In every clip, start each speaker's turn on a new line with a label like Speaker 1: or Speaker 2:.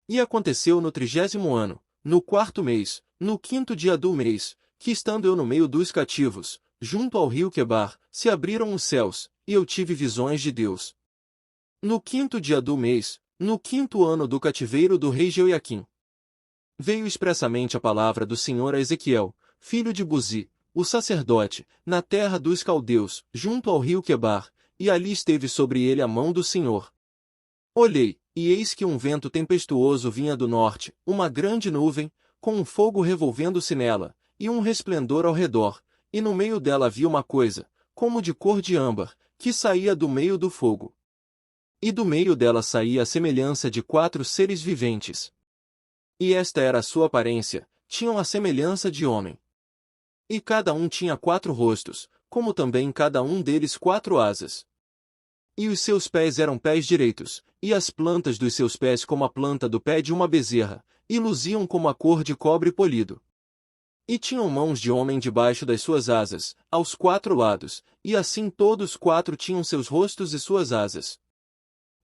Speaker 1: E aconteceu no 30º ano, no 4º mês, no 5º dia do mês, que estando eu no meio dos cativos, junto ao rio Quebar, se abriram os céus, e eu tive visões de Deus. No 5º dia do mês, no 5º ano do cativeiro do rei Jeoiaquim, veio expressamente a palavra do Senhor a Ezequiel, filho de Buzi, o sacerdote, na terra dos caldeus, junto ao rio Quebar, e ali esteve sobre ele a mão do Senhor. Olhei, e eis que um vento tempestuoso vinha do norte, uma grande nuvem, com um fogo revolvendo-se nela, e um resplendor ao redor, e no meio dela havia uma coisa, como de cor de âmbar, que saía do meio do fogo. E do meio dela saía a semelhança de 4 seres viventes. E esta era a sua aparência, tinham a semelhança de homem. E cada um tinha 4 rostos, como também cada um deles 4 asas. E os seus pés eram pés direitos, e as plantas dos seus pés como a planta do pé de uma bezerra, e luziam como a cor de cobre polido. E tinham mãos de homem debaixo das suas asas, aos 4 lados, e assim todos 4 tinham seus rostos e suas asas.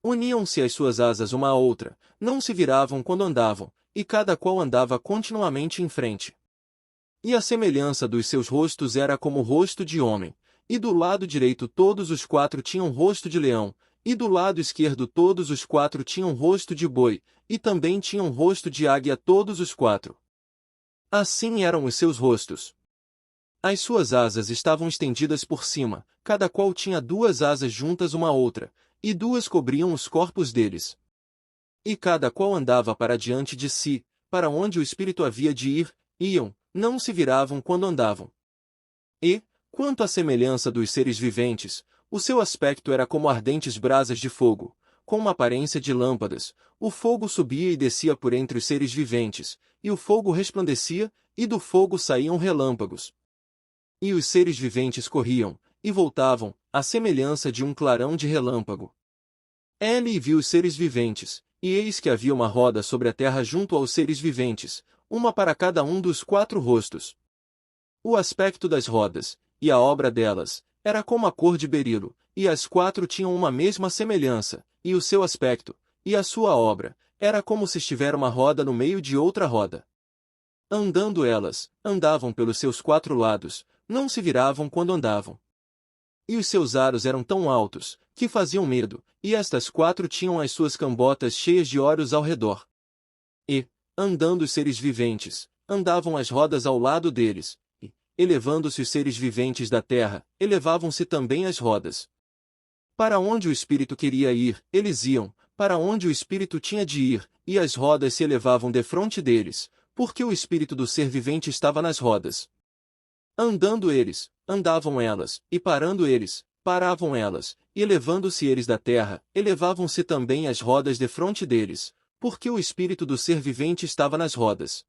Speaker 1: Uniam-se as suas asas uma à outra, não se viravam quando andavam, e cada qual andava continuamente em frente. E a semelhança dos seus rostos era como o rosto de homem, e do lado direito todos os 4 tinham rosto de leão, e do lado esquerdo todos os 4 tinham rosto de boi, e também tinham rosto de águia todos os 4. Assim eram os seus rostos. As suas asas estavam estendidas por cima, cada qual tinha 2 asas juntas uma à outra, e 2 cobriam os corpos deles. E cada qual andava para diante de si, para onde o espírito havia de ir, iam, não se viravam quando andavam. E, quanto à semelhança dos seres viventes, o seu aspecto era como ardentes brasas de fogo, com uma aparência de lâmpadas, o fogo subia e descia por entre os seres viventes, e o fogo resplandecia, e do fogo saíam relâmpagos. E os seres viventes corriam, e voltavam, à semelhança de um clarão de relâmpago. Ele viu os seres viventes, e eis que havia uma roda sobre a terra junto aos seres viventes, uma para cada um dos 4 rostos. O aspecto das rodas, e a obra delas, era como a cor de berilo, e as 4 tinham uma mesma semelhança, e o seu aspecto, e a sua obra, era como se estivesse uma roda no meio de outra roda. Andando elas, andavam pelos seus 4 lados, não se viravam quando andavam. E os seus aros eram tão altos, que faziam medo, e estas 4 tinham as suas cambotas cheias de olhos ao redor. E, andando os seres viventes, andavam as rodas ao lado deles, e, elevando-se os seres viventes da terra, elevavam-se também as rodas. Para onde o espírito queria ir, eles iam, para onde o espírito tinha de ir, e as rodas se elevavam defronte deles, porque o espírito do ser vivente estava nas rodas. Andando eles, andavam elas, e parando eles, paravam elas, e elevando-se eles da terra, elevavam-se também as rodas defronte deles, porque o espírito do ser vivente estava nas rodas.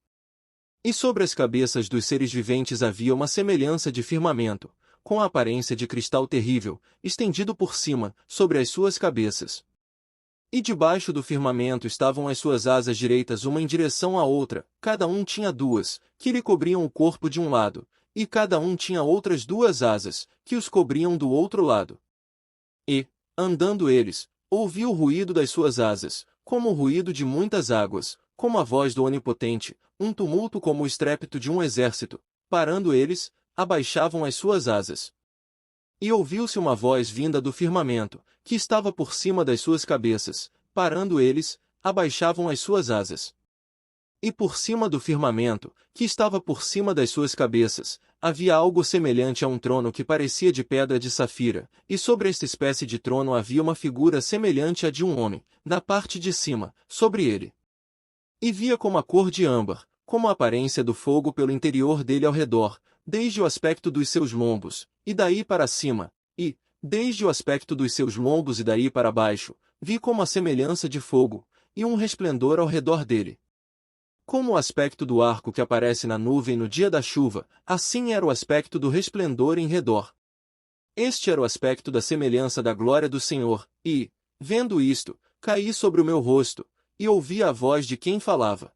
Speaker 1: E sobre as cabeças dos seres viventes havia uma semelhança de firmamento, com a aparência de cristal terrível, estendido por cima, sobre as suas cabeças. E debaixo do firmamento estavam as suas asas direitas uma em direção à outra, cada um tinha 2, que lhe cobriam o corpo de um lado, e cada um tinha outras 2 asas, que os cobriam do outro lado. E, andando eles, ouvi o ruído das suas asas, como o ruído de muitas águas, como a voz do Onipotente, um tumulto como o estrépito de um exército. Parando eles, abaixavam as suas asas. E ouviu-se uma voz vinda do firmamento, que estava por cima das suas cabeças. Parando eles, abaixavam as suas asas. E por cima do firmamento, que estava por cima das suas cabeças, havia algo semelhante a um trono que parecia de pedra de safira, e sobre esta espécie de trono havia uma figura semelhante à de um homem, na parte de cima, sobre ele. E via como a cor de âmbar, como a aparência do fogo pelo interior dele ao redor, desde o aspecto dos seus lombos, e daí para cima, e, desde o aspecto dos seus lombos e daí para baixo, vi como a semelhança de fogo, e um resplendor ao redor dele. Como o aspecto do arco que aparece na nuvem no dia da chuva, assim era o aspecto do resplendor em redor. Este era o aspecto da semelhança da glória do Senhor, e, vendo isto, caí sobre o meu rosto, e ouvi a voz de quem falava.